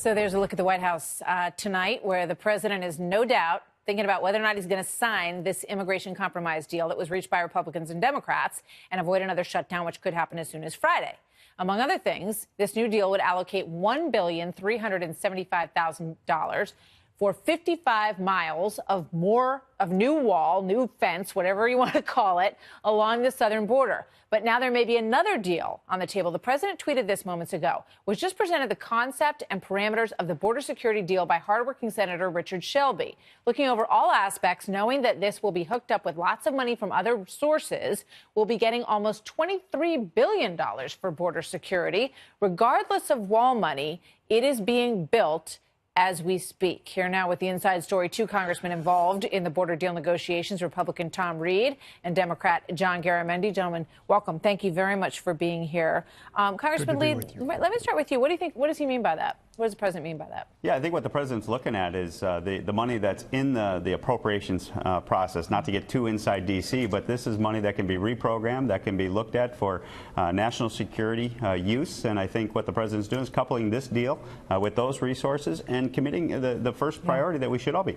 So there's a look at the White House tonight, where the president is no doubt thinking about whether or not he's going to sign this immigration compromise deal that was reached by Republicans and Democrats and avoid another shutdown, which could happen as soon as Friday. Among other things, this new deal would allocate $1,375,000 for 55 miles of new wall, new fence, whatever you want to call it, along the southern border. But now there may be another deal on the table. The president tweeted this moments ago, which just presented the concept and parameters of the border security deal by hardworking Senator Richard Shelby. Looking over all aspects, knowing that this will be hooked up with lots of money from other sources, we'll be getting almost $23 billion for border security. Regardless of wall money, it is being built as we speak. Here now with the inside story, two congressmen involved in the border deal negotiations, Republican Tom Reed and Democrat John Garamendi. Gentlemen, welcome. Thank you very much for being here. Congressman Reed, let me start with you. What do you think? What does he mean by that? What does the president mean by that? Yeah, I think what the president's looking at is the money that's in the appropriations process, not to get too inside D.C., but this is money that can be reprogrammed, that can be looked at for national security use. And I think what the president's doing is coupling this deal with those resources and committing the first priority that we should all be,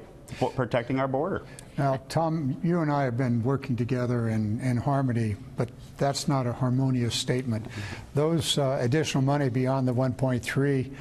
protecting our border. Now, Tom, you and I have been working together in harmony, but that's not a harmonious statement. Those additional money beyond the 1.3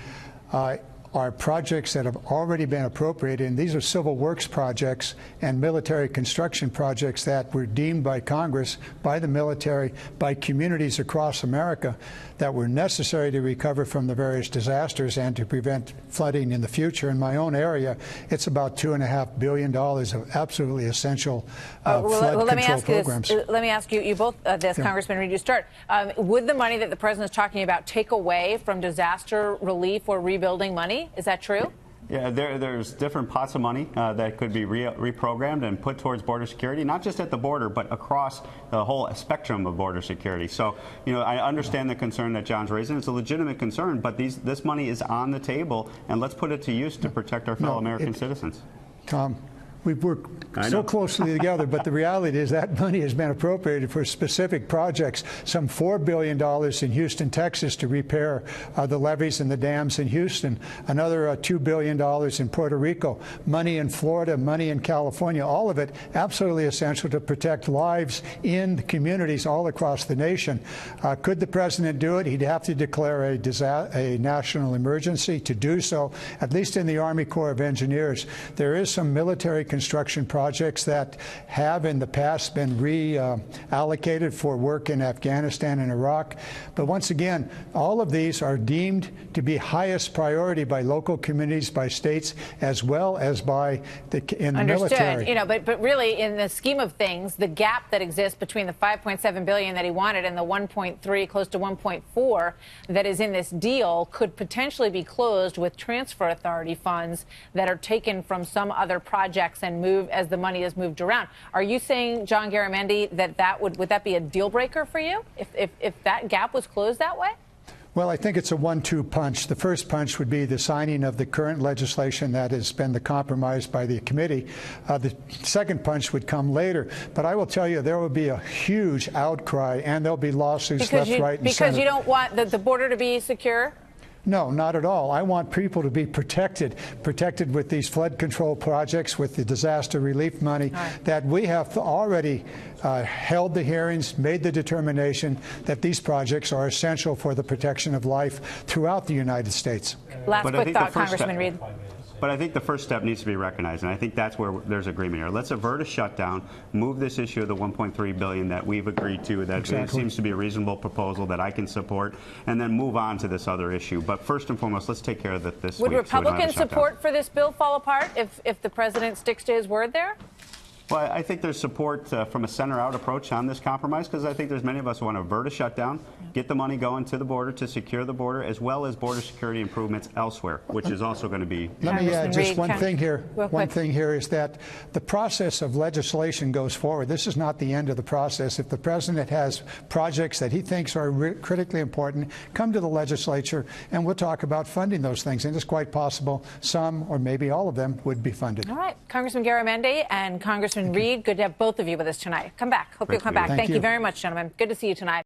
are projects that have already been appropriated, and these are civil works projects and military construction projects that were deemed by Congress, by the military, by communities across America that were necessary to recover from the various disasters and to prevent flooding in the future. In my own area, it's about $2.5 billion of absolutely essential flood control programs. Let me ask you both this, Congressman Reed, you start. Would the money that the president is talking about take away from disaster relief or rebuilding money? Is that true? Yeah, there's different pots of money that could be reprogrammed and put towards border security, not just at the border, but across the whole spectrum of border security. So, you know, I understand the concern that John's raising. It's a legitimate concern, but this money is on the table, and let's put it to use to protect our fellow American citizens. Tom, we've worked so closely together, but the reality is that money has been appropriated for specific projects. Some $4 billion in Houston, Texas, to repair the levees and the dams in Houston. Another $2 billion in Puerto Rico. Money in Florida, money in California. All of it absolutely essential to protect lives in the communities all across the nation. Could the president do it? He'd have to declare a national emergency. To do so, at least in the Army Corps of Engineers, there is some military construction projects that have in the past been reallocated for work in Afghanistan and Iraq. But once again, all of these are deemed to be highest priority by local communities, by states, as well as by the military. You know, but really, in the scheme of things, the gap that exists between the $5.7 billion that he wanted and the 1.3, close to 1.4 that is in this deal could potentially be closed with transfer authority funds that are taken from some other projects and moved as the money is moved around. Are you saying, John Garamendi, that would that be a deal breaker for you if that gap was closed that way? Well, I think it's a 1-2 punch. The first punch would be the signing of the current legislation that has been the compromise by the committee. The second punch would come later. But I will tell you, there will be a huge outcry, and there'll be lawsuits left, right, and center. Because you don't want the border to be secure? No, not at all. I want people to be protected with these flood control projects, with the disaster relief money, that we have already held the hearings, made the determination that these projects are essential for the protection of life throughout the United States. Last quick thought, Congressman Reed. But I think the first step needs to be recognized, and I think that's where there's agreement here. Let's avert a shutdown, move this issue of the $1.3 billion that we've agreed to, that seems to be a reasonable proposal that I can support, and then move on to this other issue. But first and foremost, let's take care of this. Would Republican support for this bill fall apart if the president sticks to his word there? Well, I think there's support from a center-out approach on this compromise, because I think there's many of us who want to avert a shutdown, get the money going to the border to secure the border, as well as border security improvements elsewhere, which is also going to be. Let me add just one thing here. One thing here is that the process of legislation goes forward. This is not the end of the process. If the president has projects that he thinks are critically important, come to the legislature, and we'll talk about funding those things. And it's quite possible some, or maybe all of them, would be funded. All right. Congressman Garamendi and Congressman Reed, good to have both of you with us tonight. Come back. Hope you'll come back. Thank you very much, gentlemen. Good to see you tonight.